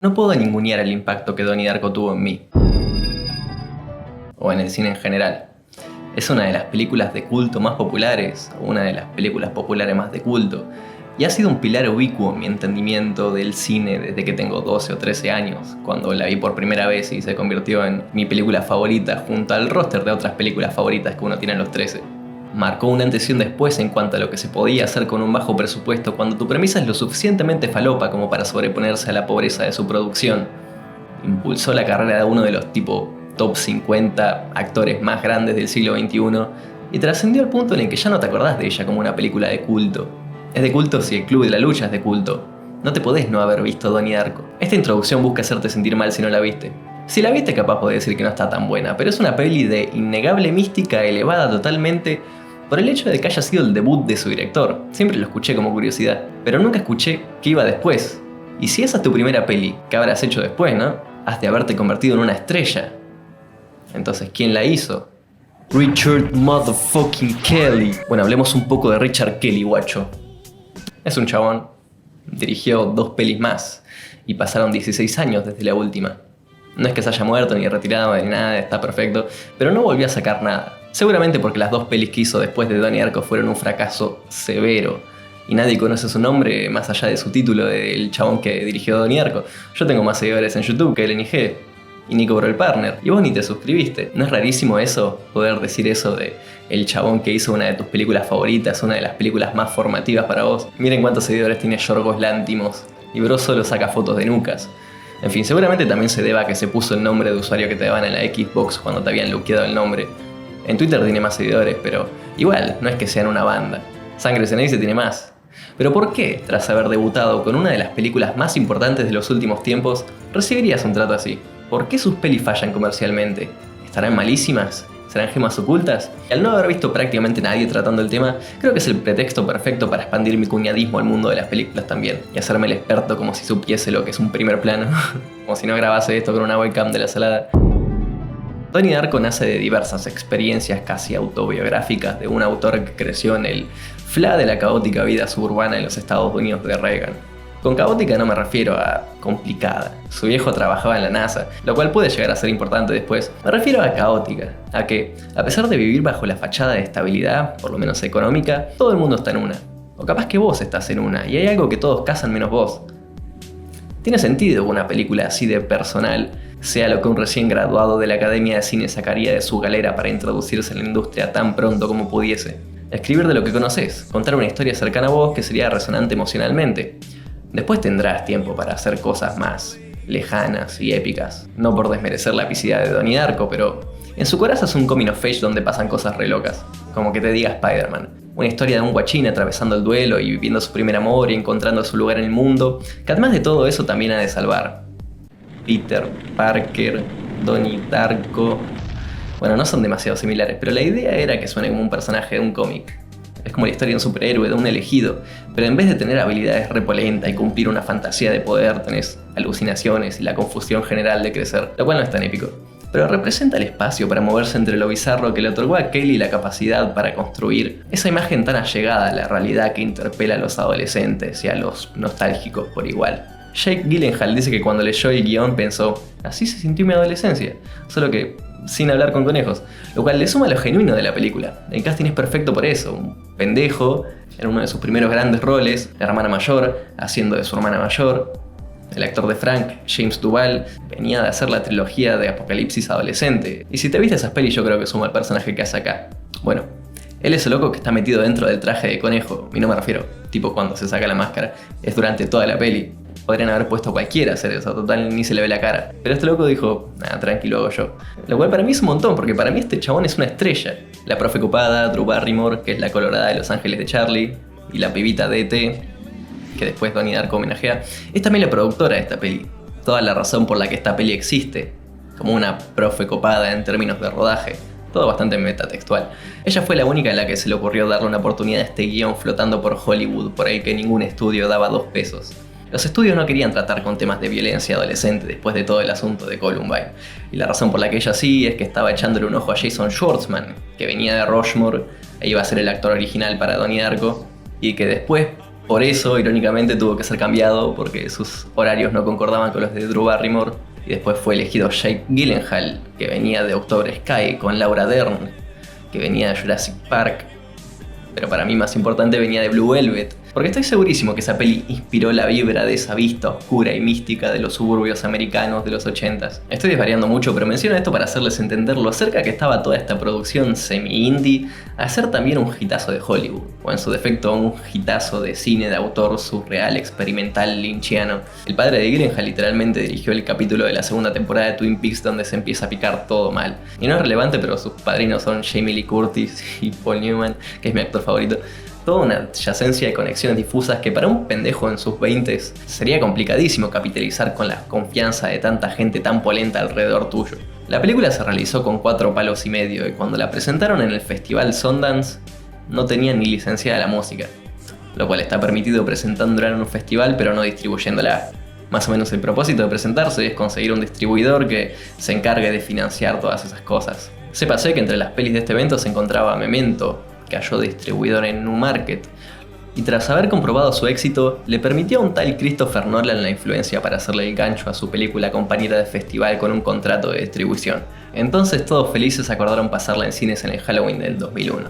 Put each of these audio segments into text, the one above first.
No puedo ningunear el impacto que Donnie Darko tuvo en mí, o en el cine en general. Es una de las películas de culto más populares, o una de las películas populares más de culto, y ha sido un pilar ubicuo en mi entendimiento del cine desde que tengo 12 o 13 años, cuando la vi por primera vez y se convirtió en mi película favorita junto al roster de otras películas favoritas que uno tiene a los 13. Marcó un antes y un después en cuanto a lo que se podía hacer con un bajo presupuesto cuando tu premisa es lo suficientemente falopa como para sobreponerse a la pobreza de su producción. Impulsó la carrera de uno de los top 50 actores más grandes del siglo XXI y trascendió al punto en el que ya no te acordás de ella como una película de culto. Es de culto si el Club de la Lucha es de culto. No te podés no haber visto Donnie Darko. Esta introducción busca hacerte sentir mal si no la viste. Si la viste, capaz podés decir que no está tan buena, pero es una peli de innegable mística elevada totalmente por el hecho de que haya sido el debut de su director. Siempre lo escuché como curiosidad, pero nunca escuché qué iba después. Y si esa es tu primera peli, ¿qué habrás hecho después, no? Has de haberte convertido en una estrella. Entonces, ¿quién la hizo? Richard motherfucking Kelly. Bueno, hablemos un poco de Richard Kelly, guacho. Es un chabón. Dirigió 2 pelis más y pasaron 16 años desde la última. No es que se haya muerto ni retirado ni nada, está perfecto, pero no volvió a sacar nada. Seguramente porque las 2 pelis que hizo después de Donnie Darko fueron un fracaso severo y nadie conoce su nombre más allá de su título del chabón que dirigió Donnie Darko. Yo tengo más seguidores en YouTube que el NG y ni cobró el partner y vos ni te suscribiste. ¿No es rarísimo eso? Poder decir eso de el chabón que hizo una de tus películas favoritas, una de las películas más formativas para vos. Miren cuántos seguidores tiene Yorgos Lántimos y bro solo saca fotos de nucas. En fin, seguramente también se deba a que se puso el nombre de usuario que te daban en la Xbox cuando te habían luqueado el nombre. En Twitter tiene más seguidores, pero igual, no es que sean una banda. Sangre Ceneice tiene más. Pero ¿por qué, tras haber debutado con una de las películas más importantes de los últimos tiempos, recibirías un trato así? ¿Por qué sus pelis fallan comercialmente? ¿Estarán malísimas? ¿Serán gemas ocultas? Y al no haber visto prácticamente nadie tratando el tema, creo que es el pretexto perfecto para expandir mi cuñadismo al mundo de las películas también, y hacerme el experto como si supiese lo que es un primer plano, como si no grabase esto con una webcam de la salada. Donnie Darko nace de diversas experiencias casi autobiográficas de un autor que creció en el fla de la caótica vida suburbana en los Estados Unidos de Reagan. Con caótica no me refiero a complicada. Su viejo trabajaba en la NASA, lo cual puede llegar a ser importante después. Me refiero a caótica, a que, a pesar de vivir bajo la fachada de estabilidad, por lo menos económica, todo el mundo está en una. O capaz que vos estás en una, y hay algo que todos cazan menos vos. Tiene sentido que una película así de personal sea lo que un recién graduado de la Academia de Cine sacaría de su galera para introducirse en la industria tan pronto como pudiese. Escribir de lo que conoces, contar una historia cercana a vos que sería resonante emocionalmente. Después tendrás tiempo para hacer cosas más lejanas y épicas. No por desmerecer la epicidad de Donnie Darko, pero en su corazón es un coming of age donde pasan cosas re locas. Como que te diga Spider-Man. Una historia de un guachín atravesando el duelo y viviendo su primer amor y encontrando su lugar en el mundo, que además de todo eso también ha de salvar. Peter Parker, Donnie Darko... Bueno, no son demasiado similares, pero la idea era que suene como un personaje de un cómic. Es como la historia de un superhéroe, de un elegido, pero en vez de tener habilidades repolenta y cumplir una fantasía de poder, tenés alucinaciones y la confusión general de crecer, lo cual no es tan épico. Pero representa el espacio para moverse entre lo bizarro que le otorgó a Kelly la capacidad para construir esa imagen tan allegada a la realidad que interpela a los adolescentes y a los nostálgicos por igual. Jake Gyllenhaal dice que cuando leyó el guión pensó, así se sintió mi adolescencia, solo que sin hablar con conejos, lo cual le suma lo genuino de la película. El casting es perfecto por eso, un pendejo en uno de sus primeros grandes roles, la hermana mayor haciendo de su hermana mayor. El actor de Frank, James Duval, venía de hacer la trilogía de Apocalipsis adolescente, y si te viste esas pelis yo creo que suma el personaje que hace acá. Bueno, él es el loco que está metido dentro del traje de conejo, y no me refiero, tipo cuando se saca la máscara, es durante toda la peli. Podrían haber puesto a cualquiera a hacer eso, total ni se le ve la cara. Pero este loco dijo, nada, tranquilo, hago yo. Lo cual para mí es un montón, porque para mí este chabón es una estrella. La profe copada, Drew Barrymore, que es la colorada de Los Ángeles de Charlie, y la pibita de E.T., que después Donnie Darko homenajea, es también la productora de esta peli. Toda la razón por la que esta peli existe, como una profe copada en términos de rodaje. Todo bastante metatextual. Ella fue la única a la que se le ocurrió darle una oportunidad a este guión flotando por Hollywood, por el que ningún estudio daba 2 pesos. Los estudios no querían tratar con temas de violencia adolescente después de todo el asunto de Columbine. Y la razón por la que ella sí es que estaba echándole un ojo a Jason Schwartzman, que venía de Rushmore e iba a ser el actor original para Donnie Darko, y que después Por eso, irónicamente, tuvo que ser cambiado porque sus horarios no concordaban con los de Drew Barrymore. Y después fue elegido Jake Gyllenhaal, que venía de October Sky, con Laura Dern, que venía de Jurassic Park. Pero para mí más importante venía de Blue Velvet, porque estoy segurísimo que esa peli inspiró la vibra de esa vista oscura y mística de los suburbios americanos de los 80s. Estoy desvariando mucho, pero menciono esto para hacerles entender lo cerca que estaba toda esta producción semi-indie a ser también un hitazo de Hollywood, o en su defecto un hitazo de cine de autor surreal, experimental, lynchiano. El padre de Gyllenhaal literalmente dirigió el capítulo de la segunda temporada de Twin Peaks donde se empieza a picar todo mal. Y no es relevante, pero sus padrinos son Jamie Lee Curtis y Paul Newman, que es mi actor favorito. Toda una adyacencia de conexiones difusas que para un pendejo en sus 20s sería complicadísimo capitalizar con la confianza de tanta gente tan polenta alrededor tuyo. La película se realizó con 4 palos y medio y cuando la presentaron en el festival Sundance no tenían ni licenciada la música, lo cual está permitido presentándola en un festival pero no distribuyéndola. Más o menos el propósito de presentarse es conseguir un distribuidor que se encargue de financiar todas esas cosas. Sépase que entre las pelis de este evento se encontraba Memento, que halló distribuidor en Newmarket, y tras haber comprobado su éxito, le permitió a un tal Christopher Nolan la influencia para hacerle el gancho a su película compañera de festival con un contrato de distribución. Entonces todos felices acordaron pasarla en cines en el Halloween del 2001.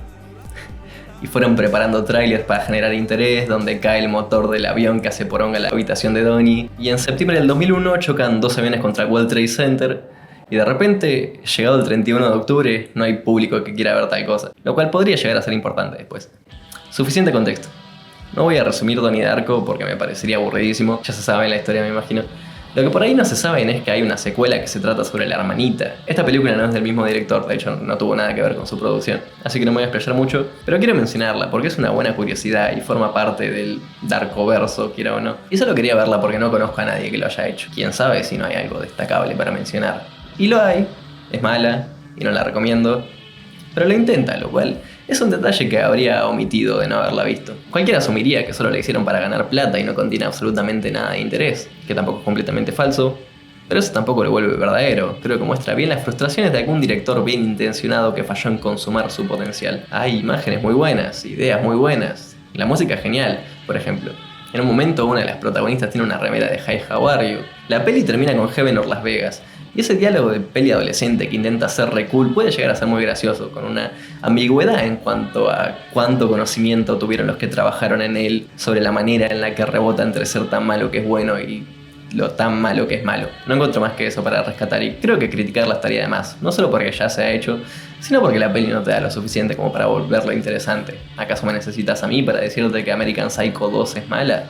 Y fueron preparando trailers para generar interés, donde cae el motor del avión que hace poronga la habitación de Donnie, y en septiembre del 2001 chocan 2 aviones contra el World Trade Center, y de repente, llegado el 31 de octubre, no hay público que quiera ver tal cosa, lo cual podría llegar a ser importante después. Suficiente contexto. No voy a resumir Donnie Darko porque me parecería aburridísimo, ya se sabe en la historia me imagino. Lo que por ahí no se sabe es que hay una secuela que se trata sobre la hermanita. Esta película no es del mismo director, de hecho no tuvo nada que ver con su producción, así que no me voy a explayar mucho, pero quiero mencionarla porque es una buena curiosidad y forma parte del Darkoverso, quiera o no. Y solo quería verla porque no conozco a nadie que lo haya hecho. Quién sabe si no hay algo destacable para mencionar. Y lo hay, es mala y no la recomiendo, pero lo intenta, lo cual es un detalle que habría omitido de no haberla visto. Cualquiera asumiría que solo la hicieron para ganar plata y no contiene absolutamente nada de interés, que tampoco es completamente falso, pero eso tampoco lo vuelve verdadero. Creo que muestra bien las frustraciones de algún director bien intencionado que falló en consumar su potencial. Hay imágenes muy buenas, ideas muy buenas, la música es genial, por ejemplo. En un momento una de las protagonistas tiene una remera de Hi How Are You. La peli termina con Heaven or Las Vegas. Y ese diálogo de peli adolescente que intenta ser re cool puede llegar a ser muy gracioso, con una ambigüedad en cuanto a cuánto conocimiento tuvieron los que trabajaron en él sobre la manera en la que rebota entre ser tan malo que es bueno y lo tan malo que es malo. No encuentro más que eso para rescatar y creo que criticarla estaría de más, no solo porque ya se ha hecho, sino porque la peli no te da lo suficiente como para volverlo interesante. ¿Acaso me necesitas a mí para decirte que American Psycho 2 es mala?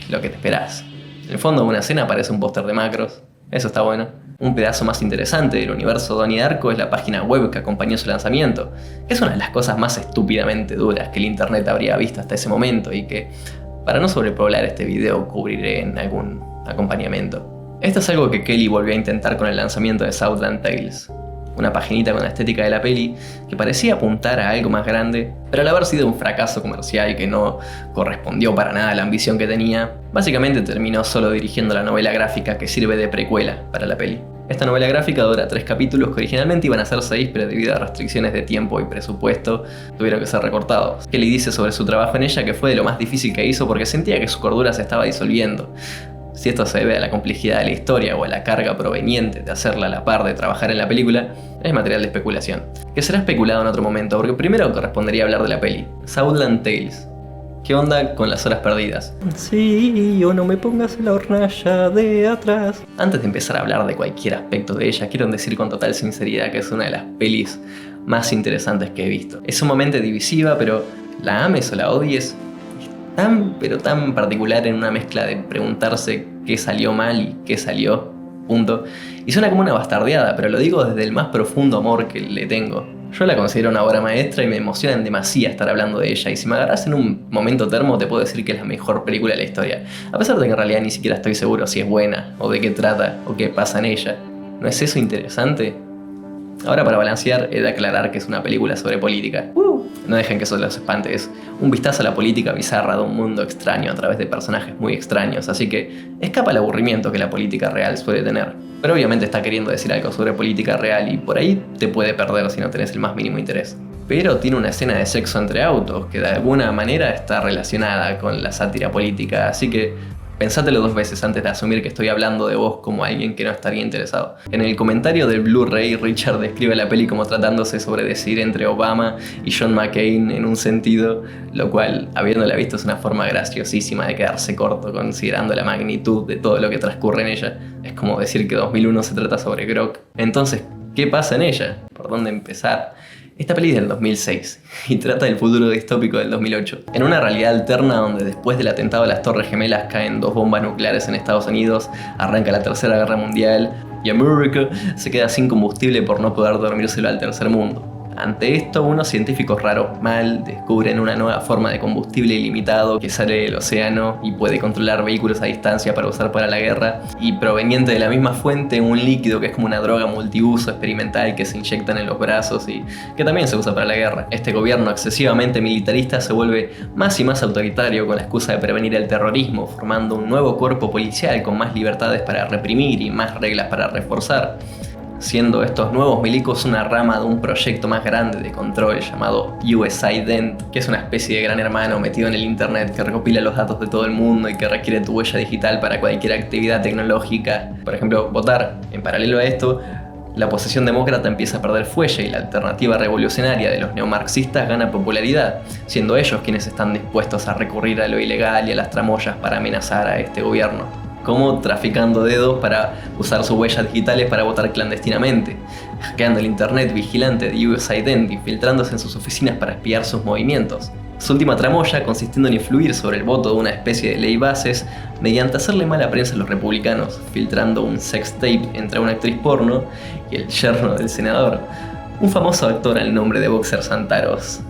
Es lo que te esperás. En el fondo de una escena aparece un póster de Macros, eso está bueno. Un pedazo más interesante del universo Donnie Darko es la página web que acompañó su lanzamiento, que es una de las cosas más estúpidamente duras que el internet habría visto hasta ese momento y que, para no sobrepoblar este video, cubriré en algún acompañamiento. Esto es algo que Kelly volvió a intentar con el lanzamiento de Southland Tales, una paginita con la estética de la peli que parecía apuntar a algo más grande, pero al haber sido un fracaso comercial que no correspondió para nada a la ambición que tenía, básicamente terminó solo dirigiendo la novela gráfica que sirve de precuela para la peli. Esta novela gráfica dura 3 capítulos que originalmente iban a ser 6, pero debido a restricciones de tiempo y presupuesto tuvieron que ser recortados. Kelly dice sobre su trabajo en ella que fue de lo más difícil que hizo porque sentía que su cordura se estaba disolviendo. Si esto se debe a la complejidad de la historia o a la carga proveniente de hacerla a la par de trabajar en la película, es material de especulación, que será especulado en otro momento, porque primero correspondería hablar de la peli, Southland Tales. ¿Qué onda con las horas perdidas? Sí, o no me pongas en la hornalla de atrás. Antes de empezar a hablar de cualquier aspecto de ella, quiero decir con total sinceridad que es una de las pelis más interesantes que he visto. Es sumamente divisiva, pero la ames o la odies, pero tan particular en una mezcla de preguntarse qué salió mal y qué salió, punto. Y suena como una bastardeada, pero lo digo desde el más profundo amor que le tengo. Yo la considero una obra maestra y me emociona en demasía estar hablando de ella, y si me agarras en un momento termo te puedo decir que es la mejor película de la historia, a pesar de que en realidad ni siquiera estoy seguro si es buena, o de qué trata, o qué pasa en ella. ¿No es eso interesante? Ahora, para balancear, he de aclarar que es una película sobre política. No dejen que eso los espante, es un vistazo a la política bizarra de un mundo extraño a través de personajes muy extraños, así que escapa el aburrimiento que la política real suele tener. Pero obviamente está queriendo decir algo sobre política real y por ahí te puede perder si no tenés el más mínimo interés. pero tiene una escena de sexo entre autos que de alguna manera está relacionada con la sátira política, así que pensátelo 2 veces antes de asumir que estoy hablando de vos como alguien que no estaría interesado. En el comentario del Blu-ray, Richard describe la peli como tratándose sobre decidir entre Obama y John McCain en un sentido, lo cual, habiéndola visto, es una forma graciosísima de quedarse corto considerando la magnitud de todo lo que transcurre en ella. Es como decir que 2001 se trata sobre Grok. Entonces, ¿qué pasa en ella? ¿Por dónde empezar? Esta peli es del 2006 y trata del futuro distópico del 2008. En una realidad alterna donde después del atentado a las Torres Gemelas caen 2 bombas nucleares en Estados Unidos, arranca la Tercera Guerra Mundial y América se queda sin combustible por no poder dormírselo al tercer mundo. Ante esto, unos científicos raros mal descubren una nueva forma de combustible ilimitado que sale del océano y puede controlar vehículos a distancia para usar para la guerra, y proveniente de la misma fuente, un líquido que es como una droga multiuso experimental que se inyectan en los brazos y que también se usa para la guerra. Este gobierno excesivamente militarista se vuelve más y más autoritario con la excusa de prevenir el terrorismo, formando un nuevo cuerpo policial con más libertades para reprimir y más reglas para reforzar, siendo estos nuevos milicos una rama de un proyecto más grande de control llamado USAID, que es una especie de gran hermano metido en el internet que recopila los datos de todo el mundo y que requiere tu huella digital para cualquier actividad tecnológica. Por ejemplo, votar. En paralelo a esto, la oposición demócrata empieza a perder fuelle y la alternativa revolucionaria de los neomarxistas gana popularidad, siendo ellos quienes están dispuestos a recurrir a lo ilegal y a las tramoyas para amenazar a este gobierno, como traficando dedos para usar sus huellas digitales para votar clandestinamente, hackeando el internet vigilante de USAID, infiltrándose en sus oficinas para espiar sus movimientos. Su última tramoya consistiendo en influir sobre el voto de una especie de ley bases mediante hacerle mala prensa a los republicanos, filtrando un sextape entre una actriz porno y el yerno del senador, un famoso actor al nombre de Boxer Santaros,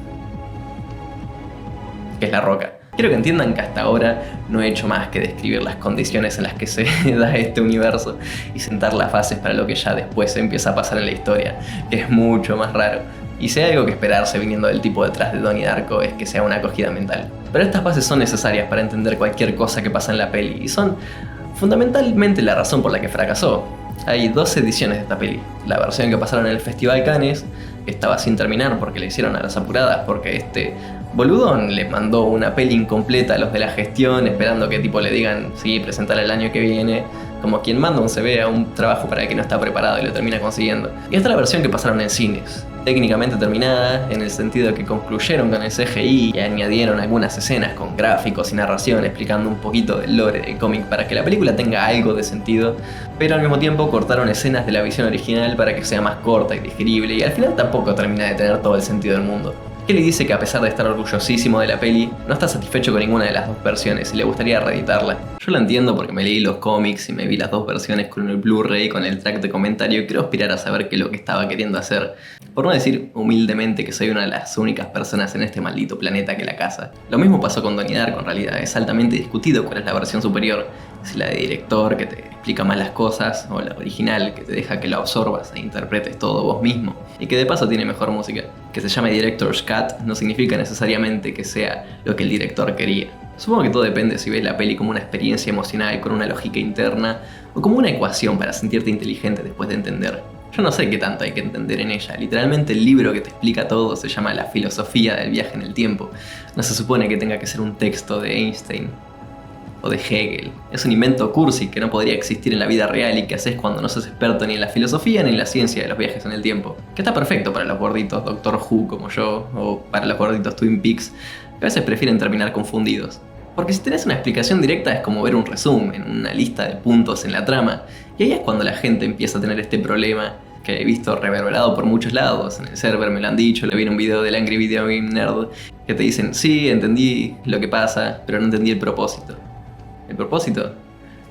que es La Roca. Quiero que entiendan que hasta ahora no he hecho más que describir las condiciones en las que se da este universo y sentar las bases para lo que ya después empieza a pasar en la historia, que es mucho más raro. Y si hay algo que esperarse viniendo del tipo detrás de Donnie Darko es que sea una acogida mental. Pero estas bases son necesarias para entender cualquier cosa que pasa en la peli y son fundamentalmente la razón por la que fracasó. Hay 2 ediciones de esta peli. La versión que pasaron en el Festival Cannes, que estaba sin terminar porque la hicieron a las apuradas, porque este boludón le mandó una peli incompleta a los de la gestión, esperando que tipo le digan, sí, presentar el año que viene, como quien manda un CV a un trabajo para el que no está preparado y lo termina consiguiendo. Y esta es la versión que pasaron en cines, técnicamente terminada, en el sentido de que concluyeron con el CGI y añadieron algunas escenas con gráficos y narración explicando un poquito del lore del cómic para que la película tenga algo de sentido, pero al mismo tiempo cortaron escenas de la visión original para que sea más corta y digerible, y al final tampoco termina de tener todo el sentido del mundo. Kelly dice que a pesar de estar orgullosísimo de la peli, no está satisfecho con ninguna de las 2 versiones y le gustaría reeditarla. Yo lo entiendo porque me leí los cómics y me vi las 2 versiones con el Blu-ray, con el track de comentario, y quiero aspirar a saber qué es lo que estaba queriendo hacer. Por no decir humildemente que soy una de las únicas personas en este maldito planeta que la caza. Lo mismo pasó con Donnie Darko en realidad, es altamente discutido cuál es la versión superior. Si la de director, que te explica más las cosas, o la original, que te deja que lo absorbas e interpretes todo vos mismo, y que de paso tiene mejor música. Que se llame Director's Cut no significa necesariamente que sea lo que el director quería. Supongo que todo depende si ves la peli como una experiencia emocional con una lógica interna, o como una ecuación para sentirte inteligente después de entender. Yo no sé qué tanto hay que entender en ella. Literalmente el libro que te explica todo se llama La filosofía del viaje en el tiempo. No se supone que tenga que ser un texto de Einstein o de Hegel. Es un invento cursi que no podría existir en la vida real y que haces cuando no sos experto ni en la filosofía ni en la ciencia de los viajes en el tiempo. Que está perfecto para los gorditos Doctor Who como yo, o para los gorditos Twin Peaks, que a veces prefieren terminar confundidos. Porque si tenés una explicación directa es como ver un resumen, una lista de puntos en la trama, y ahí es cuando la gente empieza a tener este problema que he visto reverberado por muchos lados. En el server me lo han dicho, le vi en un video del Angry Video Game Nerd, que te dicen, sí, entendí lo que pasa, pero no entendí el propósito. ¿El propósito?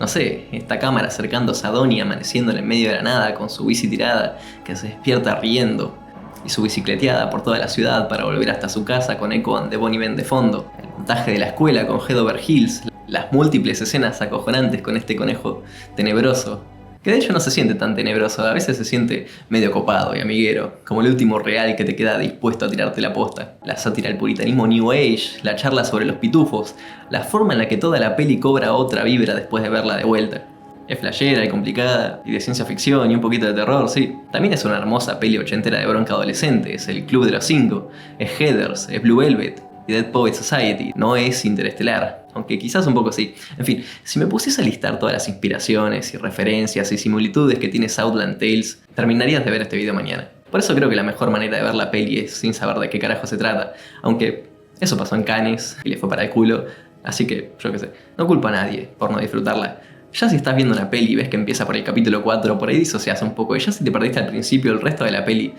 No sé, esta cámara acercándose a Donnie amaneciéndole en medio de la nada con su bici tirada, que se despierta riendo, y su bicicleteada por toda la ciudad para volver hasta su casa con Echo and the Bunnymen de fondo, el montaje de la escuela con Head Over Heels, las múltiples escenas acojonantes con este conejo tenebroso, que de hecho no se siente tan tenebroso, a veces se siente medio copado y amiguero, como el último real que te queda dispuesto a tirarte la posta. La sátira al puritanismo New Age, la charla sobre los pitufos, la forma en la que toda la peli cobra otra vibra después de verla de vuelta. Es flashera y complicada, y de ciencia ficción y un poquito de terror, sí. También es una hermosa peli ochentera de bronca adolescente, es El Club de los Cinco, es Heathers, es Blue Velvet y Dead Poets Society, no es Interestelar, aunque quizás un poco sí. En fin, si me pusiese a listar todas las inspiraciones y referencias y similitudes que tiene Southland Tales, terminarías de ver este video mañana. Por eso creo que la mejor manera de ver la peli es sin saber de qué carajo se trata, aunque eso pasó en Cannes y le fue para el culo, así que yo qué sé, no culpo a nadie por no disfrutarla. Ya si estás viendo una peli y ves que empieza por el capítulo 4, por ahí disocias un poco, y ya si te perdiste al principio el resto de la peli,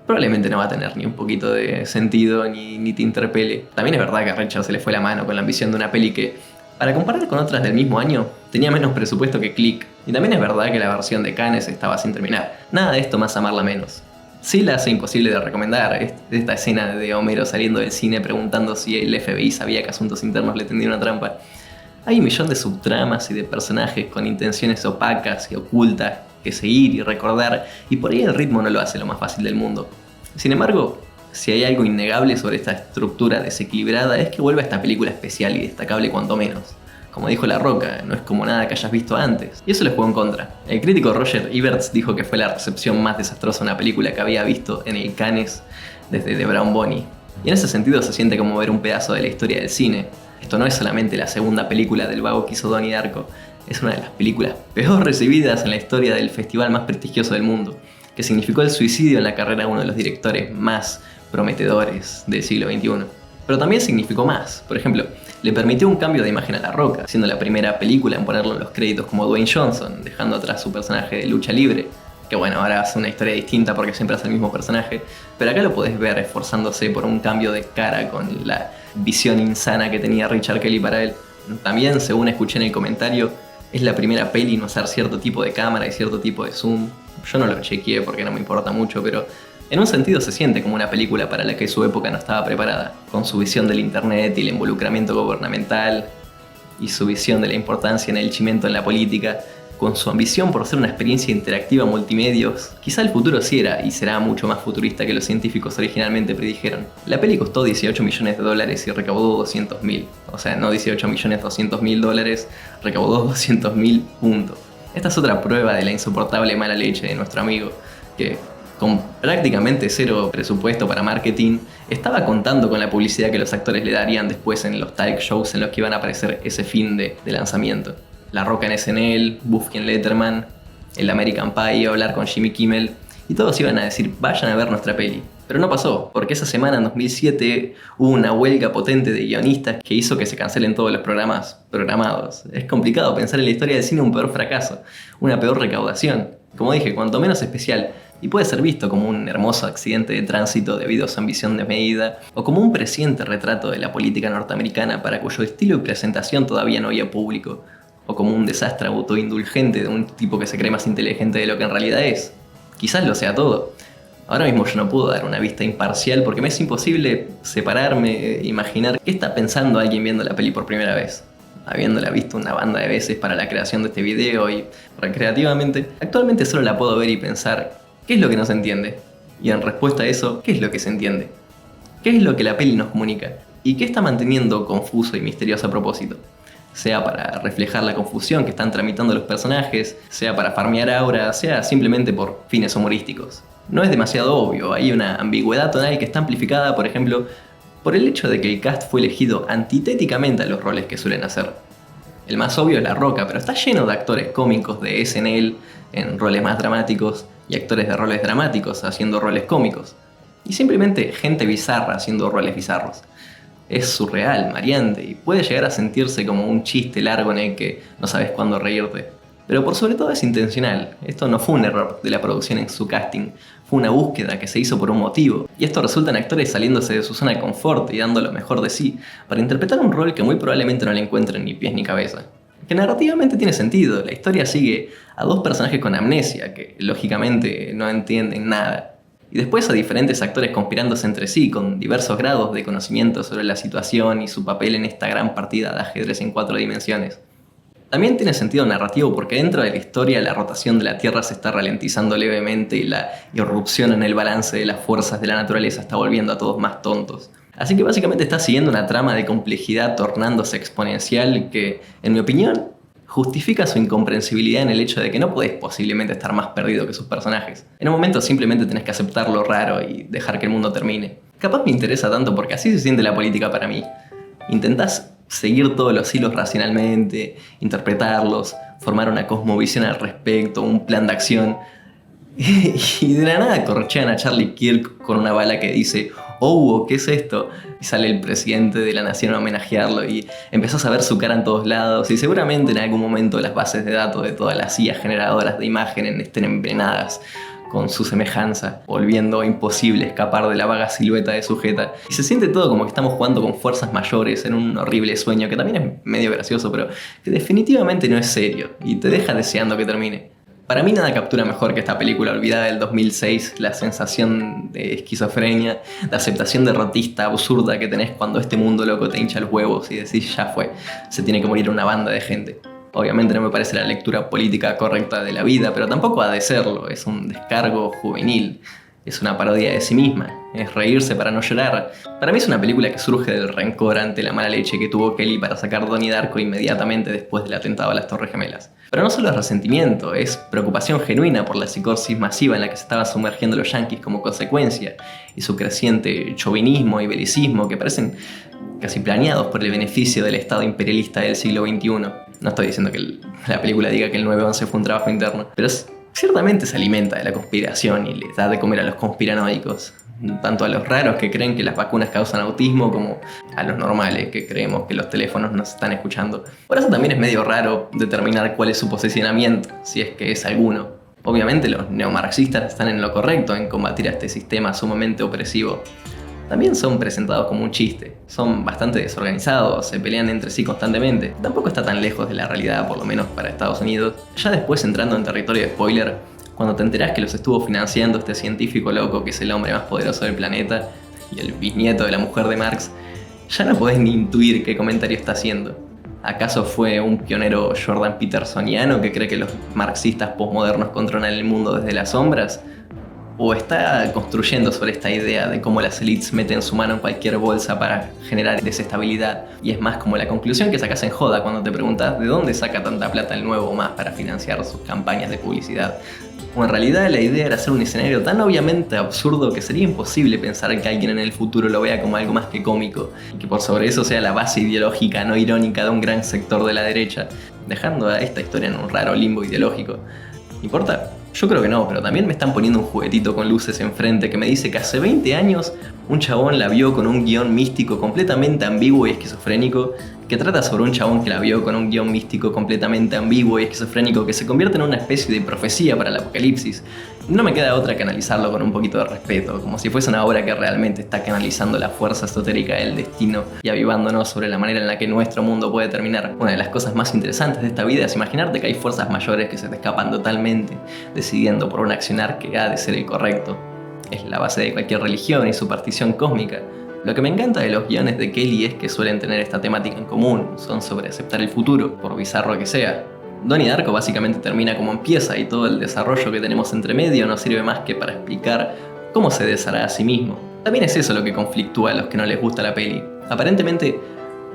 probablemente no va a tener ni un poquito de sentido ni te interpele. También es verdad que a Richard se le fue la mano con la ambición de una peli que, para comparar con otras del mismo año, tenía menos presupuesto que Click. Y también es verdad que la versión de Cannes estaba sin terminar. Nada de esto más amarla menos. Sí la hace imposible de recomendar, esta escena de Homero saliendo del cine preguntando si el FBI sabía que Asuntos Internos le tendía una trampa. Hay un millón de subtramas y de personajes con intenciones opacas y ocultas que seguir y recordar, y por ahí el ritmo no lo hace lo más fácil del mundo. Sin embargo, si hay algo innegable sobre esta estructura desequilibrada es que vuelve a esta película especial y destacable cuanto menos. Como dijo La Roca, no es como nada que hayas visto antes, y eso le jugó en contra. El crítico Roger Ebert dijo que fue la recepción más desastrosa de una película que había visto en el Cannes desde The Brown Bunny. Y en ese sentido se siente como ver un pedazo de la historia del cine. Esto no es solamente la segunda película del vago que hizo Donnie Darko, es una de las películas peor recibidas en la historia del festival más prestigioso del mundo, que significó el suicidio en la carrera de uno de los directores más prometedores del siglo XXI. Pero también significó más. Por ejemplo, le permitió un cambio de imagen a La Roca, siendo la primera película en ponerlo en los créditos como Dwayne Johnson, dejando atrás su personaje de lucha libre, que bueno, ahora hace una historia distinta porque siempre hace el mismo personaje, pero acá lo podés ver esforzándose por un cambio de cara con la visión insana que tenía Richard Kelly para él. También, según escuché en el comentario, es la primera peli en usar cierto tipo de cámara y cierto tipo de zoom. Yo no lo chequeé porque no me importa mucho, pero en un sentido se siente como una película para la que su época no estaba preparada, con su visión del internet y el involucramiento gubernamental, y su visión de la importancia en el chimento en la política, con su ambición por ser una experiencia interactiva multimedios. Quizá el futuro sí era y será mucho más futurista que los científicos originalmente predijeron. La peli costó 18 millones de dólares y recaudó 200.000. O sea, no 18 millones 200.000 dólares, recaudó 200.000 puntos. Esta es otra prueba de la insoportable mala leche de nuestro amigo, que con prácticamente cero presupuesto para marketing, estaba contando con la publicidad que los actores le darían después en los talk shows en los que iban a aparecer ese fin de lanzamiento. La Roca en SNL, Buffy en Letterman, el American Pie, hablar con Jimmy Kimmel, y todos iban a decir, vayan a ver nuestra peli. Pero no pasó, porque esa semana en 2007 hubo una huelga potente de guionistas que hizo que se cancelen todos los programas programados. Es complicado pensar en la historia del cine un peor fracaso, una peor recaudación. Como dije, cuanto menos especial, y puede ser visto como un hermoso accidente de tránsito debido a su ambición desmedida, o como un presciente retrato de la política norteamericana para cuyo estilo y presentación todavía no había público, o como un desastre autoindulgente de un tipo que se cree más inteligente de lo que en realidad es. Quizás lo sea todo. Ahora mismo yo no puedo dar una vista imparcial porque me es imposible separarme, imaginar qué está pensando alguien viendo la peli por primera vez, habiéndola visto una banda de veces para la creación de este video y recreativamente. Actualmente solo la puedo ver y pensar, ¿qué es lo que no se entiende? Y en respuesta a eso, ¿qué es lo que se entiende? ¿Qué es lo que la peli nos comunica? ¿Y qué está manteniendo confuso y misterioso a propósito? Sea para reflejar la confusión que están tramitando los personajes, sea para farmear aura, sea simplemente por fines humorísticos. No es demasiado obvio, hay una ambigüedad tonal que está amplificada, por ejemplo, por el hecho de que el cast fue elegido antitéticamente a los roles que suelen hacer. El más obvio es La Roca, pero está lleno de actores cómicos de SNL en roles más dramáticos y actores de roles dramáticos haciendo roles cómicos. Y simplemente gente bizarra haciendo roles bizarros. Es surreal, mareante y puede llegar a sentirse como un chiste largo en el que no sabes cuándo reírte. Pero por sobre todo es intencional. Esto no fue un error de la producción en su casting, fue una búsqueda que se hizo por un motivo. Y esto resulta en actores saliéndose de su zona de confort y dando lo mejor de sí para interpretar un rol que muy probablemente no le encuentren ni pies ni cabeza. Que narrativamente tiene sentido, la historia sigue a dos personajes con amnesia que lógicamente no entienden nada. Y después a diferentes actores conspirándose entre sí con diversos grados de conocimiento sobre la situación y su papel en esta gran partida de ajedrez en 4 dimensiones. También tiene sentido narrativo porque dentro de la historia la rotación de la Tierra se está ralentizando levemente y la irrupción en el balance de las fuerzas de la naturaleza está volviendo a todos más tontos. Así que básicamente está siguiendo una trama de complejidad tornándose exponencial que, en mi opinión, justifica su incomprensibilidad en el hecho de que no podés posiblemente estar más perdido que sus personajes. En un momento simplemente tenés que aceptar lo raro y dejar que el mundo termine. Capaz me interesa tanto porque así se siente la política para mí. Intentás seguir todos los hilos racionalmente, interpretarlos, formar una cosmovisión al respecto, un plan de acción. Y de la nada corchean a Charlie Kirk con una bala que dice "Oh, ¿qué es esto?" Y sale el presidente de la nación a homenajearlo y empezás a ver su cara en todos lados y seguramente en algún momento las bases de datos de todas las IA generadoras de imágenes estén envenenadas con su semejanza, volviendo imposible escapar de la vaga silueta de sujeta. Y se siente todo como que estamos jugando con fuerzas mayores en un horrible sueño que también es medio gracioso, pero que definitivamente no es serio y te deja deseando que termine. Para mí nada captura mejor que esta película olvidada del 2006, la sensación de esquizofrenia, de aceptación derrotista absurda que tenés cuando este mundo loco te hincha los huevos y decís ya fue, se tiene que morir una banda de gente. Obviamente no me parece la lectura política correcta de la vida, pero tampoco ha de serlo, es un descargo juvenil, es una parodia de sí misma, es reírse para no llorar. Para mí es una película que surge del rencor ante la mala leche que tuvo Kelly para sacar Donnie Darko inmediatamente después del atentado a las Torres Gemelas. Pero no solo es resentimiento, es preocupación genuina por la psicosis masiva en la que se estaban sumergiendo los yanquis como consecuencia, y su creciente chauvinismo y belicismo que parecen casi planeados por el beneficio del Estado imperialista del siglo XXI. No estoy diciendo que la película diga que el 9/11 fue un trabajo interno, pero ciertamente se alimenta de la conspiración y le da de comer a los conspiranoicos, tanto a los raros que creen que las vacunas causan autismo como a los normales que creemos que los teléfonos nos están escuchando. Por eso también es medio raro determinar cuál es su posicionamiento, si es que es alguno. Obviamente los neomarxistas están en lo correcto en combatir a este sistema sumamente opresivo. También son presentados como un chiste, son bastante desorganizados, se pelean entre sí constantemente. Tampoco está tan lejos de la realidad, por lo menos para Estados Unidos. Ya después, entrando en territorio de spoiler, cuando te enterás que los estuvo financiando este científico loco que es el hombre más poderoso del planeta y el bisnieto de la mujer de Marx, ya no podés ni intuir qué comentario está haciendo. ¿Acaso fue un pionero Jordan Petersoniano que cree que los marxistas posmodernos controlan el mundo desde las sombras? ¿O está construyendo sobre esta idea de cómo las élites meten su mano en cualquier bolsa para generar desestabilidad? Y es más como la conclusión que sacas en joda cuando te preguntas de dónde saca tanta plata el nuevo más para financiar sus campañas de publicidad. O en realidad la idea era hacer un escenario tan obviamente absurdo que sería imposible pensar que alguien en el futuro lo vea como algo más que cómico, y que por sobre eso sea la base ideológica no irónica de un gran sector de la derecha, dejando a esta historia en un raro limbo ideológico. ¿Importa? Yo creo que no, pero también me están poniendo un juguetito con luces enfrente que me dice que hace 20 años un chabón la vio con un guión místico completamente ambiguo y esquizofrénico, que trata sobre un chabón que la vio con un guión místico completamente ambiguo y esquizofrénico que se convierte en una especie de profecía para el apocalipsis. No me queda otra que analizarlo con un poquito de respeto, como si fuese una obra que realmente está canalizando la fuerza esotérica del destino y avivándonos sobre la manera en la que nuestro mundo puede terminar. Una de las cosas más interesantes de esta vida es imaginarte que hay fuerzas mayores que se te escapan totalmente, decidiendo por un accionar que ha de ser el correcto. Es la base de cualquier religión y superstición cósmica. Lo que me encanta de los guiones de Kelly es que suelen tener esta temática en común, son sobre aceptar el futuro, por bizarro que sea. Donnie Darko básicamente termina como empieza y todo el desarrollo que tenemos entre medio no sirve más que para explicar cómo se deshará a sí mismo. También es eso lo que conflictúa a los que no les gusta la peli. Aparentemente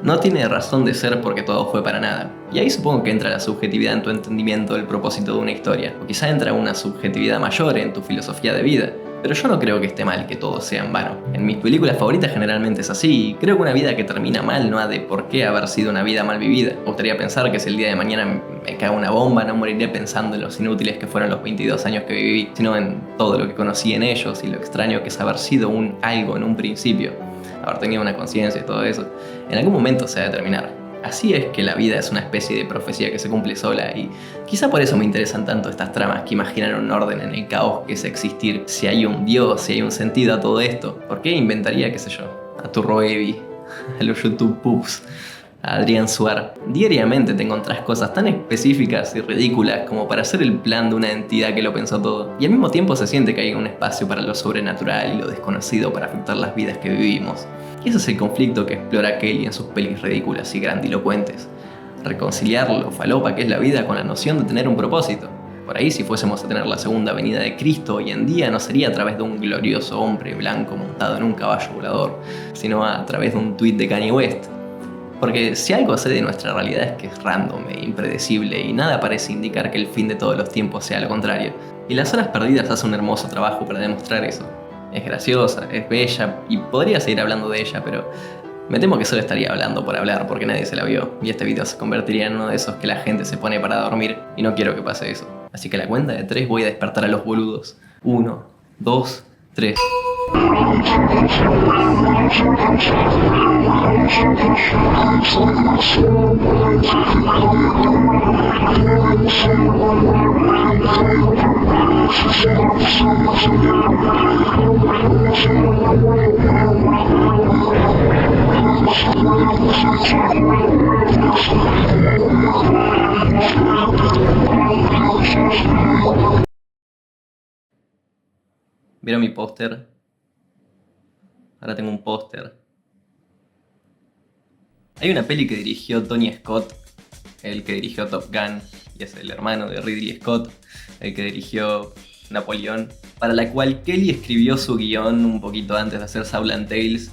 no tiene razón de ser porque todo fue para nada. Y ahí supongo que entra la subjetividad en tu entendimiento del propósito de una historia, o quizá entra una subjetividad mayor en tu filosofía de vida. Pero yo no creo que esté mal que todo sea en vano. En mis películas favoritas generalmente es así, y creo que una vida que termina mal no ha de por qué haber sido una vida mal vivida. Me gustaría pensar que si el día de mañana me cae una bomba, no moriré pensando en los inútiles que fueron los 22 años que viví, sino en todo lo que conocí en ellos y lo extraño que es haber sido un algo en un principio, haber tenido una conciencia y todo eso. En algún momento se ha de terminar. Así es que la vida es una especie de profecía que se cumple sola y quizá por eso me interesan tanto estas tramas que imaginan un orden en el caos que es existir. Si hay un dios, si hay un sentido a todo esto, ¿por qué inventaría, qué sé yo, a Turro Evi, a los YouTube Pups, a Adrián Suar? Diariamente te encontrás cosas tan específicas y ridículas como para hacer el plan de una entidad que lo pensó todo. Y al mismo tiempo se siente que hay un espacio para lo sobrenatural y lo desconocido para afectar las vidas que vivimos. Y ese es el conflicto que explora Kelly en sus pelis ridículas y grandilocuentes. Reconciliar lo falopa que es la vida con la noción de tener un propósito. Por ahí, si fuésemos a tener la segunda venida de Cristo hoy en día, no sería a través de un glorioso hombre blanco montado en un caballo volador, sino a través de un tuit de Kanye West. Porque si algo sé de nuestra realidad es que es random e impredecible y nada parece indicar que el fin de todos los tiempos sea lo contrario. Y Las Horas Perdidas hace un hermoso trabajo para demostrar eso. Es graciosa, es bella y podría seguir hablando de ella, pero me temo que solo estaría hablando por hablar porque nadie se la vio y este video se convertiría en uno de esos que la gente se pone para dormir y no quiero que pase eso. Así que a la cuenta de 3 voy a despertar a los boludos. 1, 2, 3. ¿Vieron mi póster? Ahora tengo un póster. Hay una peli que dirigió Tony Scott, el que dirigió Top Gun, y es el hermano de Ridley Scott, el que dirigió Napoleón, para la cual Kelly escribió su guión un poquito antes de hacer Saul and Tales,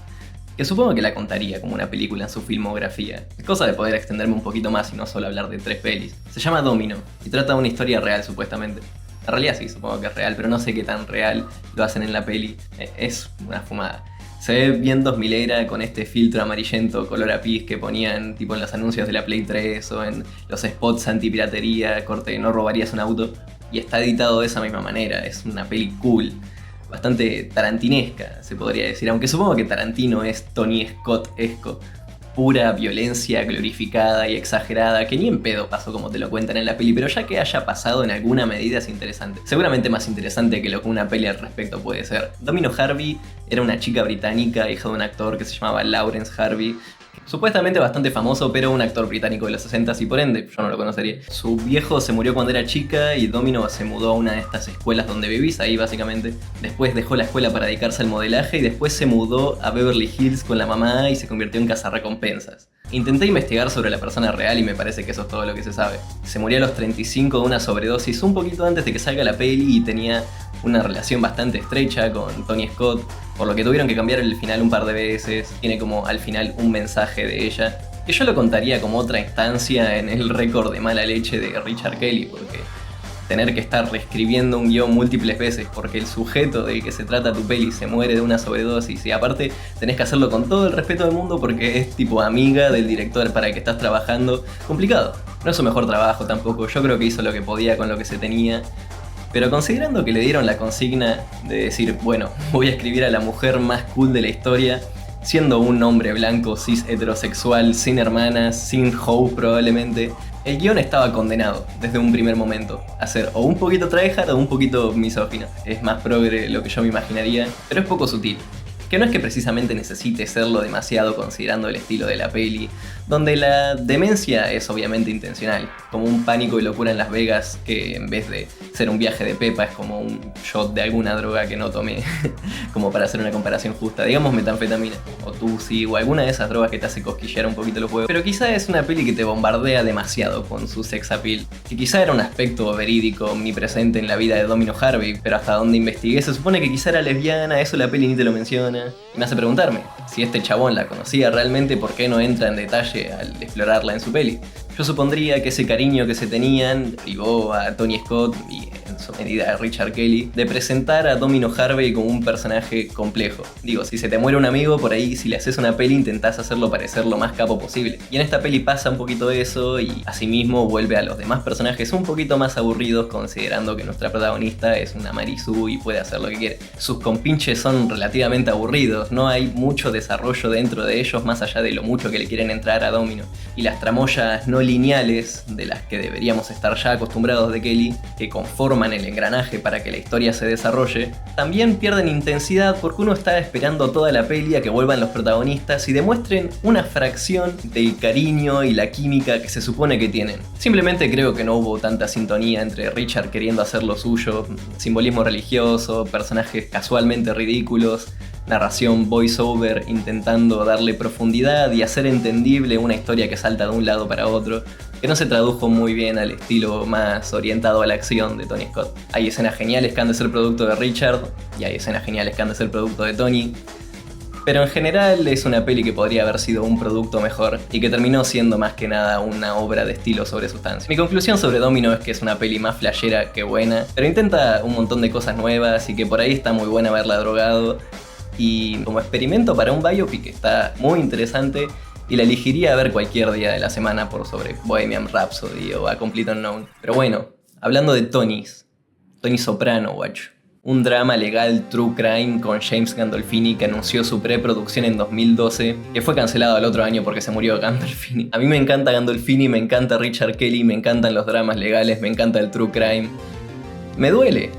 que supongo que la contaría como una película en su filmografía. Es cosa de poder extenderme un poquito más y no solo hablar de 3 pelis. Se llama Domino, y trata de una historia real supuestamente. En realidad sí, supongo que es real, pero no sé qué tan real lo hacen en la peli. Es una fumada. Se ve bien 2000era con este filtro amarillento color a pis que ponían tipo en los anuncios de la Play 3 o en los spots antipiratería, corte no robarías un auto. Y está editado de esa misma manera, es una peli cool. Bastante tarantinesca, se podría decir, aunque supongo que Tarantino es Tony Scott-esco. Pura violencia glorificada y exagerada, que ni en pedo pasó como te lo cuentan en la peli, pero ya que haya pasado en alguna medida es interesante. Seguramente más interesante que lo que una peli al respecto puede ser. Domino Harvey era una chica británica, hija de un actor que se llamaba Lawrence Harvey, supuestamente bastante famoso, pero un actor británico de los 60s y por ende yo no lo conocería. Su viejo se murió cuando era chica y Domino se mudó a una de estas escuelas donde vivís, ahí básicamente. Después dejó la escuela para dedicarse al modelaje y después se mudó a Beverly Hills con la mamá y se convirtió en cazarrecompensas. Intenté investigar sobre la persona real y me parece que eso es todo lo que se sabe. Se murió a los 35 de una sobredosis un poquito antes de que salga la peli y tenía una relación bastante estrecha con Tony Scott, por lo que tuvieron que cambiar el final un par de veces. Tiene como al final un mensaje de ella, que yo lo contaría como otra instancia en el récord de mala leche de Richard Kelly, porque tener que estar reescribiendo un guión múltiples veces porque el sujeto del que se trata tu peli se muere de una sobredosis y aparte tenés que hacerlo con todo el respeto del mundo porque es tipo amiga del director para el que estás trabajando, complicado. No es su mejor trabajo tampoco, yo creo que hizo lo que podía con lo que se tenía. Pero considerando que le dieron la consigna de decir, bueno, voy a escribir a la mujer más cool de la historia, siendo un hombre blanco, cis, heterosexual, sin hermanas, sin hoe probablemente, el guión estaba condenado desde un primer momento a ser o un poquito tryhard o un poquito misógino. Es más progre de lo que yo me imaginaría, pero es poco sutil. Que no es que precisamente necesite serlo demasiado considerando el estilo de la peli, donde la demencia es obviamente intencional, como un pánico y locura en Las Vegas que en vez de ser un viaje de pepa es como un shot de alguna droga que no tomé, como para hacer una comparación justa, digamos metanfetamina, o tusi, o alguna de esas drogas que te hace cosquillear un poquito los huevos. Pero quizá es una peli que te bombardea demasiado con su sex appeal, que quizá era un aspecto verídico omnipresente en la vida de Domino Harvey, pero hasta donde investigué se supone que quizá era lesbiana, eso la peli ni te lo menciona. Y me hace preguntarme, si este chabón la conocía realmente, ¿por qué no entra en detalle al explorarla en su peli? Yo supondría que ese cariño que se tenían privó a Tony Scott y en su medida a Richard Kelly de presentar a Domino Harvey como un personaje complejo. Digo, si se te muere un amigo, por ahí si le haces una peli intentás hacerlo parecer lo más capo posible. Y en esta peli pasa un poquito eso y asimismo vuelve a los demás personajes un poquito más aburridos considerando que nuestra protagonista es una Marisú y puede hacer lo que quiere. Sus compinches son relativamente aburridos, no hay mucho desarrollo dentro de ellos más allá de lo mucho que le quieren entrar a Domino. Y las tramoyas no lineales, de las que deberíamos estar ya acostumbrados de Kelly, que conforman el engranaje para que la historia se desarrolle, también pierden intensidad porque uno está esperando toda la peli a que vuelvan los protagonistas y demuestren una fracción del cariño y la química que se supone que tienen. Simplemente creo que no hubo tanta sintonía entre Richard queriendo hacer lo suyo, simbolismo religioso, personajes casualmente ridículos, narración voiceover intentando darle profundidad y hacer entendible una historia que salta de un lado para otro, que no se tradujo muy bien al estilo más orientado a la acción de Tony Scott. Hay escenas geniales que han de ser producto de Richard y hay escenas geniales que han de ser producto de Tony, Pero en general es una peli que podría haber sido un producto mejor y que terminó siendo más que nada una obra de estilo sobre sustancia. Mi conclusión sobre Domino es que es una peli más flashera que buena, pero intenta un montón de cosas nuevas y que por ahí está muy buena haberla drogado. Y como experimento para un biopic está muy interesante y la elegiría a ver cualquier día de la semana por sobre Bohemian Rhapsody o A Complete Unknown. Pero bueno, hablando de Tony Soprano, guacho. Un drama legal true crime con James Gandolfini que anunció su preproducción en 2012, que fue cancelado al otro año porque se murió Gandolfini. A mí me encanta Gandolfini, me encanta Richard Kelly, me encantan los dramas legales, me encanta el true crime. Me duele.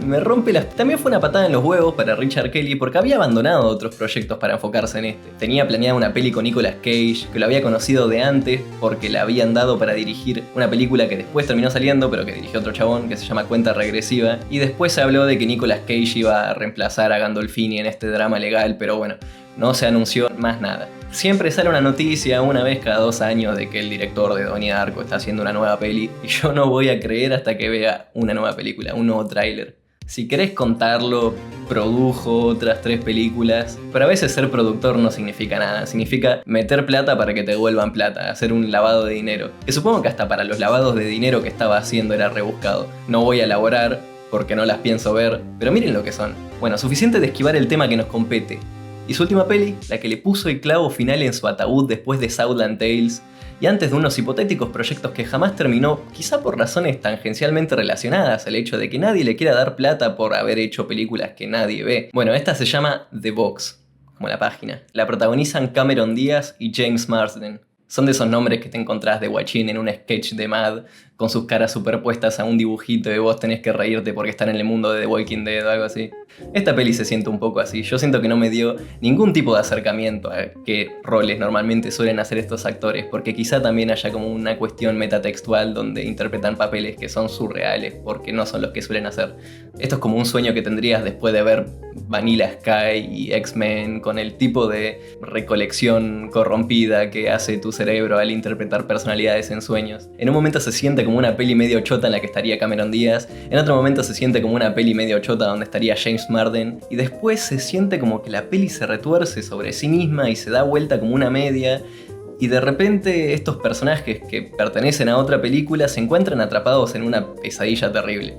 Me rompe las... También fue una patada en los huevos para Richard Kelly porque había abandonado otros proyectos para enfocarse en este. Tenía planeada una peli con Nicolas Cage, que lo había conocido de antes porque le habían dado para dirigir una película que después terminó saliendo, pero que dirigió otro chabón, que se llama Cuenta Regresiva. Y después se habló de que Nicolas Cage iba a reemplazar a Gandolfini en este drama legal, pero bueno, no se anunció más nada. Siempre sale una noticia una vez cada 2 años de que el director de Donnie Darko está haciendo una nueva peli y yo no voy a creer hasta que vea una nueva película, un nuevo tráiler. Si querés contarlo, produjo otras 3 películas, pero a veces ser productor no significa nada, significa meter plata para que te devuelvan plata, hacer un lavado de dinero. Que supongo que hasta para los lavados de dinero que estaba haciendo era rebuscado. No voy a elaborar porque no las pienso ver, pero miren lo que son. Bueno, suficiente de esquivar el tema que nos compete. Y su última peli, la que le puso el clavo final en su ataúd después de Southland Tales, y antes de unos hipotéticos proyectos que jamás terminó, quizá por razones tangencialmente relacionadas al hecho de que nadie le quiera dar plata por haber hecho películas que nadie ve. Bueno, esta se llama The Box, como la página. La protagonizan Cameron Diaz y James Marsden. Son de esos nombres que te encontrás de guachín en un sketch de Mad, con sus caras superpuestas a un dibujito y vos tenés que reírte porque están en el mundo de The Walking Dead o algo así. Esta peli se siente un poco así. Yo siento que no me dio ningún tipo de acercamiento a qué roles normalmente suelen hacer estos actores, porque quizá también haya como una cuestión metatextual donde interpretan papeles que son surreales porque no son los que suelen hacer. Esto es como un sueño que tendrías después de ver Vanilla Sky y X-Men, con el tipo de recolección corrompida que hace tu cerebro al interpretar personalidades en sueños. En un momento se siente como una peli medio chota en la que estaría Cameron Diaz, en otro momento se siente como una peli medio chota donde estaría James Marsden, y después se siente como que la peli se retuerce sobre sí misma y se da vuelta como una media, y de repente estos personajes que pertenecen a otra película se encuentran atrapados en una pesadilla terrible.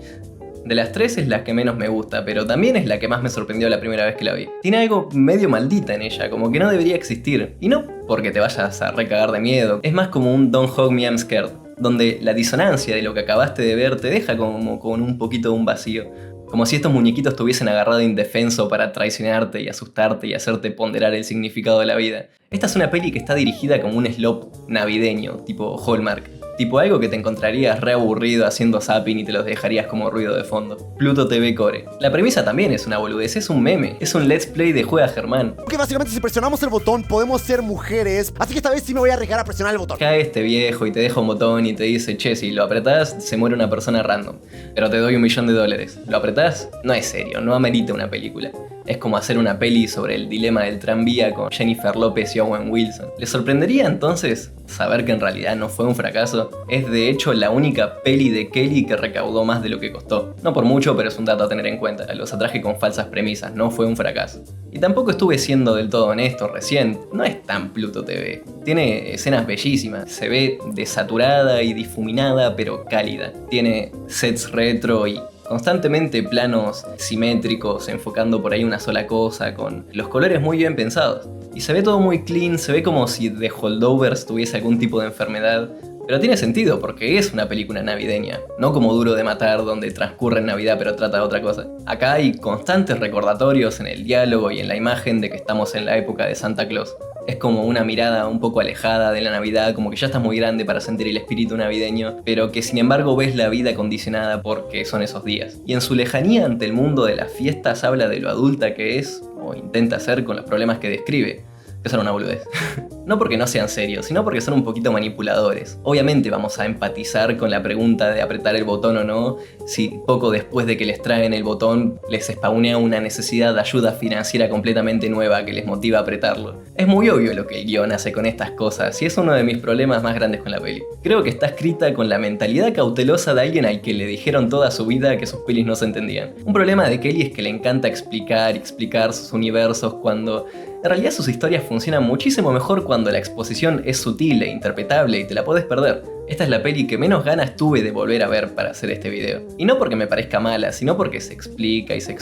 De las 3 es la que menos me gusta, pero también es la que más me sorprendió la primera vez que la vi. Tiene algo medio maldita en ella, como que no debería existir. Y no porque te vayas a recagar de miedo, es más como un Don't Hug Me I'm Scared, donde la disonancia de lo que acabaste de ver te deja como con un poquito de un vacío. Como si estos muñequitos te hubiesen agarrado indefenso para traicionarte y asustarte y hacerte ponderar el significado de la vida. Esta es una peli que está dirigida como un slop navideño, tipo Hallmark. Tipo algo que te encontrarías re aburrido haciendo zapping y te los dejarías como ruido de fondo. Pluto TV Core. La premisa también es una boludez, es un meme. Es un let's play de Juega Germán. Que básicamente si presionamos el botón podemos ser mujeres. Así que esta vez sí me voy a arriesgar a presionar el botón. Cae este viejo y te deja un botón y te dice, che, si lo apretás se muere una persona random, pero te doy $1.000.000. ¿Lo apretás? No es serio, no amerita una película. Es como hacer una peli sobre el dilema del tranvía con Jennifer López y Owen Wilson. ¿Les sorprendería entonces saber que en realidad no fue un fracaso? Es de hecho la única peli de Kelly que recaudó más de lo que costó. No por mucho, pero es un dato a tener en cuenta. Los atraje con falsas premisas, no fue un fracaso. Y tampoco estuve siendo del todo honesto recién, no es tan Pluto TV. Tiene escenas bellísimas, se ve desaturada y difuminada pero cálida. Tiene sets retro y constantemente planos simétricos, enfocando por ahí una sola cosa, con los colores muy bien pensados. Y se ve todo muy clean, se ve como si The Holdovers tuviese algún tipo de enfermedad. Pero tiene sentido, porque es una película navideña, no como Duro de Matar, donde transcurre en Navidad pero trata de otra cosa. Acá hay constantes recordatorios en el diálogo y en la imagen de que estamos en la época de Santa Claus. Es como una mirada un poco alejada de la Navidad, como que ya estás muy grande para sentir el espíritu navideño, pero que sin embargo ves la vida condicionada porque son esos días. Y en su lejanía ante el mundo de las fiestas habla de lo adulta que es, o intenta ser con los problemas que describe, que son una boludez. No porque no sean serios, sino porque son un poquito manipuladores. Obviamente vamos a empatizar con la pregunta de apretar el botón o no, si poco después de que les traen el botón les spawnea una necesidad de ayuda financiera completamente nueva que les motiva a apretarlo. Es muy obvio lo que el guión hace con estas cosas, y es uno de mis problemas más grandes con la peli. Creo que está escrita con la mentalidad cautelosa de alguien al que le dijeron toda su vida que sus pelis no se entendían. Un problema de Kelly es que le encanta explicar y explicar sus universos cuando en realidad sus historias funcionan muchísimo mejor cuando la exposición es sutil e interpretable y te la podés perder. Esta es la peli que menos ganas tuve de volver a ver para hacer este video. Y no porque me parezca mala, sino porque se explica y se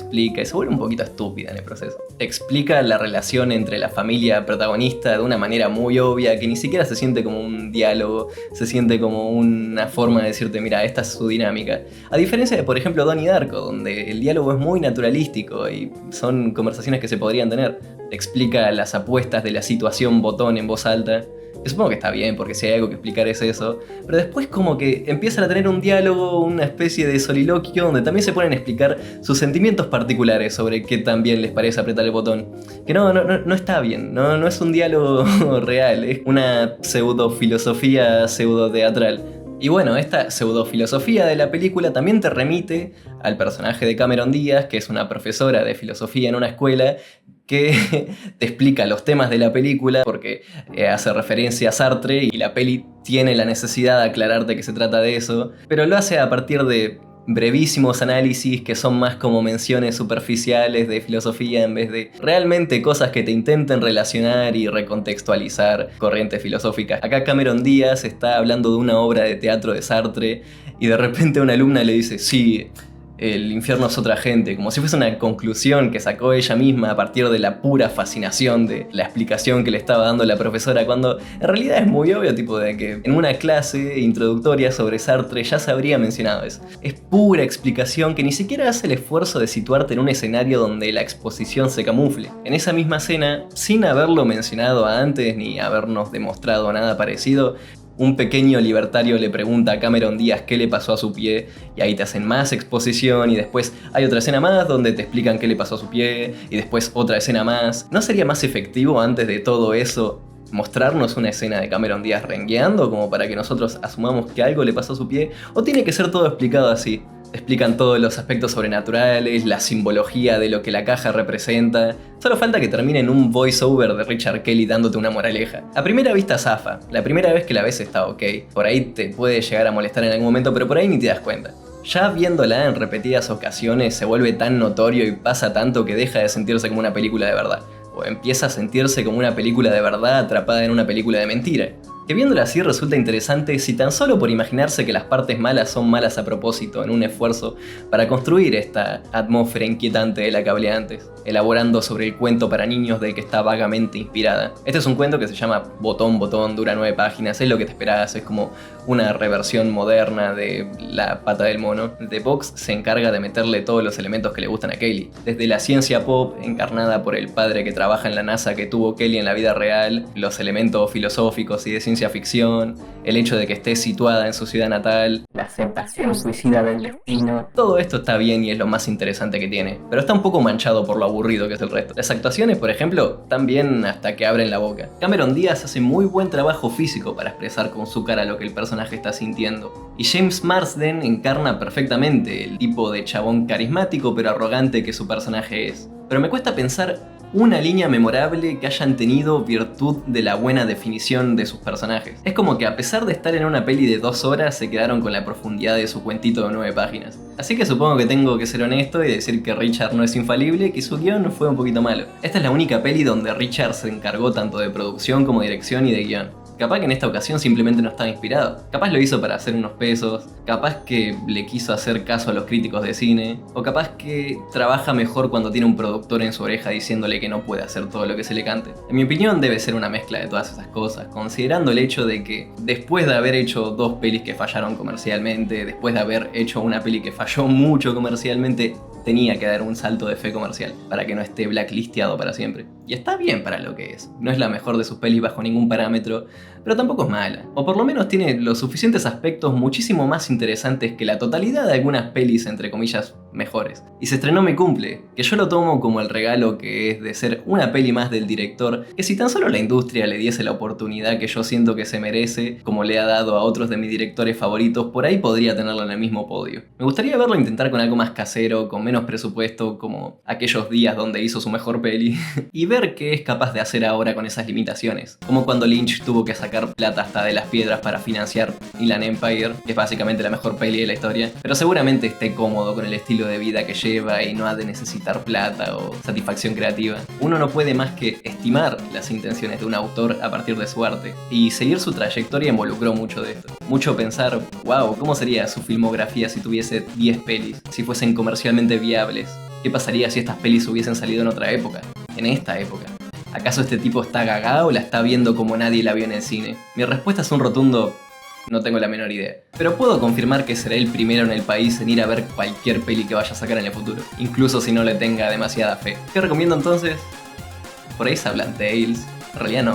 vuelve un poquito estúpida en el proceso. Explica la relación entre la familia protagonista de una manera muy obvia que ni siquiera se siente como un diálogo, se siente como una forma de decirte, mira, esta es su dinámica. A diferencia de, por ejemplo, Donnie Darko, donde el diálogo es muy naturalístico y son conversaciones que se podrían tener. Te explica las apuestas de la situación botón en voz alta. Que supongo que está bien, porque si hay algo que explicar es eso. Pero después como que empiezan a tener un diálogo, una especie de soliloquio, donde también se ponen a explicar sus sentimientos particulares sobre qué tan bien les parece apretar el botón. Que no está bien, no es un diálogo real, es una pseudo-filosofía pseudo-teatral. Y bueno, esta pseudofilosofía de la película también te remite al personaje de Cameron Díaz, que es una profesora de filosofía en una escuela, que te explica los temas de la película porque hace referencia a Sartre y la peli tiene la necesidad de aclararte que se trata de eso, pero lo hace a partir de brevísimos análisis que son más como menciones superficiales de filosofía en vez de realmente cosas que te intenten relacionar y recontextualizar corrientes filosóficas. Acá Cameron Díaz está hablando de una obra de teatro de Sartre y de repente una alumna le dice, sí, el infierno es otra gente, como si fuese una conclusión que sacó ella misma a partir de la pura fascinación de la explicación que le estaba dando la profesora, cuando en realidad es muy obvio, tipo, de que en una clase introductoria sobre Sartre ya se habría mencionado eso. Es pura explicación que ni siquiera hace el esfuerzo de situarte en un escenario donde la exposición se camufle. En esa misma escena, sin haberlo mencionado antes ni habernos demostrado nada parecido, un pequeño libertario le pregunta a Cameron Díaz qué le pasó a su pie y ahí te hacen más exposición y después hay otra escena más donde te explican qué le pasó a su pie y después otra escena más. ¿No sería más efectivo antes de todo eso mostrarnos una escena de Cameron Díaz rengueando como para que nosotros asumamos que algo le pasó a su pie? ¿O tiene que ser todo explicado así? Explican todos los aspectos sobrenaturales, la simbología de lo que la caja representa. Solo falta que termine en un voiceover de Richard Kelly dándote una moraleja. A primera vista zafa, la primera vez que la ves está ok. Por ahí te puede llegar a molestar en algún momento, pero por ahí ni te das cuenta. Ya viéndola en repetidas ocasiones se vuelve tan notorio y pasa tanto que deja de sentirse como una película de verdad. O empieza a sentirse como una película de verdad atrapada en una película de mentira. Que viéndola así resulta interesante si tan solo por imaginarse que las partes malas son malas a propósito en un esfuerzo para construir esta atmósfera inquietante de la que hablé antes, elaborando sobre el cuento para niños del que está vagamente inspirada. Este es un cuento que se llama Botón, Botón, dura 9 páginas, es lo que te esperabas, es como una reversión moderna de La pata del mono. The Box se encarga de meterle todos los elementos que le gustan a Kelly, desde la ciencia pop encarnada por el padre que trabaja en la NASA que tuvo Kelly en la vida real, los elementos filosóficos y de ciencia ficción, el hecho de que esté situada en su ciudad natal, la aceptación suicida del destino. Todo esto está bien y es lo más interesante que tiene, pero está un poco manchado por lo aburrido que es el resto. Las actuaciones, por ejemplo, están bien hasta que abren la boca. Cameron Díaz hace muy buen trabajo físico para expresar con su cara lo que el personaje está sintiendo. Y James Marsden encarna perfectamente el tipo de chabón carismático pero arrogante que su personaje es. Pero me cuesta pensar una línea memorable que hayan tenido virtud de la buena definición de sus personajes. Es como que a pesar de estar en una peli de 2 horas se quedaron con la profundidad de su cuentito de 9 páginas. Así que supongo que tengo que ser honesto y decir que Richard no es infalible, que su guión fue un poquito malo. Esta es la única peli donde Richard se encargó tanto de producción como dirección y de guión. Capaz que en esta ocasión simplemente no estaba inspirado. Capaz lo hizo para hacer unos pesos, capaz que le quiso hacer caso a los críticos de cine, o capaz que trabaja mejor cuando tiene un productor en su oreja diciéndole que no puede hacer todo lo que se le cante. En mi opinión debe ser una mezcla de todas esas cosas, considerando el hecho de que después de haber hecho 2 pelis que fallaron comercialmente, después de haber hecho una peli que falló mucho comercialmente, tenía que dar un salto de fe comercial para que no esté blacklisteado para siempre. Y está bien para lo que es. No es la mejor de sus pelis bajo ningún parámetro, pero tampoco es mala. O por lo menos tiene los suficientes aspectos muchísimo más interesantes que la totalidad de algunas pelis, entre comillas, mejores. Y se estrenó Mi Cumple, que yo lo tomo como el regalo que es de ser una peli más del director, que si tan solo la industria le diese la oportunidad que yo siento que se merece, como le ha dado a otros de mis directores favoritos, por ahí podría tenerlo en el mismo podio. Me gustaría verlo intentar con algo más casero, con menos presupuesto, como aquellos días donde hizo su mejor peli, y ver qué es capaz de hacer ahora con esas limitaciones. Como cuando Lynch tuvo que sacar plata hasta de las piedras para financiar Inland Empire, que es básicamente la mejor peli de la historia, pero seguramente esté cómodo con el estilo de vida que lleva y no ha de necesitar plata o satisfacción creativa. Uno no puede más que estimar las intenciones de un autor a partir de su arte, y seguir su trayectoria involucró mucho de esto. Mucho pensar, wow, ¿cómo sería su filmografía si tuviese 10 pelis, si fuesen comercialmente viables? ¿Qué pasaría si estas pelis hubiesen salido en otra época? En esta época. ¿Acaso este tipo está gagá o la está viendo como nadie la vio en el cine? Mi respuesta es un rotundo: no tengo la menor idea. Pero puedo confirmar que seré el primero en el país en ir a ver cualquier peli que vaya a sacar en el futuro, incluso si no le tenga demasiada fe. ¿Qué recomiendo entonces? Por ahí se hablan Tales. En realidad no,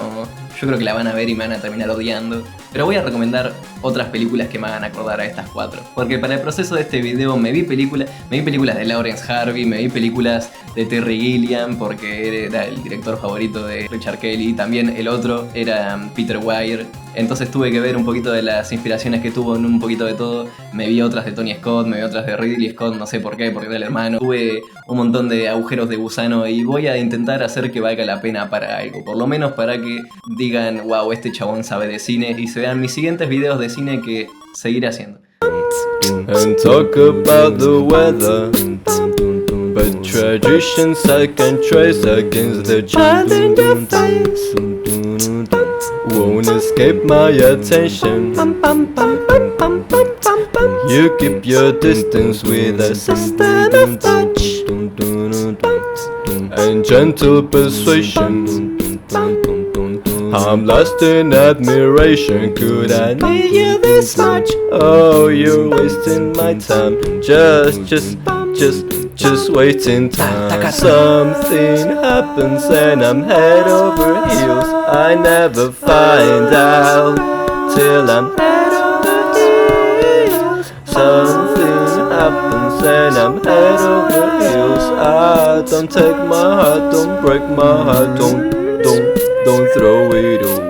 yo creo que la van a ver y me van a terminar odiando. Pero voy a recomendar otras películas que me hagan acordar a estas 4. Porque para el proceso de este video me vi películas de Lawrence Harvey, me vi películas de Terry Gilliam, porque era el director favorito de Richard Kelly. También el otro era Peter Weir. Entonces tuve que ver un poquito de las inspiraciones que tuvo en un poquito de todo. Me vi otras de Tony Scott, me vi otras de Ridley Scott, no sé por qué, porque era el hermano. Tuve un montón de agujeros de gusano y voy a intentar hacer que valga la pena para algo. Por lo menos para que digan, wow, este chabón sabe de cine, y se vean mis siguientes videos de cine que seguiré haciendo. And talk about the weather, but traditions I can trace against the child in your face won't escape my attention. You keep your distance with a system of touch and gentle persuasion. I'm lost in admiration, could I need you this much? Oh, you're wasting my time, just wasting time. Something happens and I'm head over heels. I never find out till I'm head over heels. Something happens and I'm head over heels. I don't take my heart, don't break my heart, don't throw it away.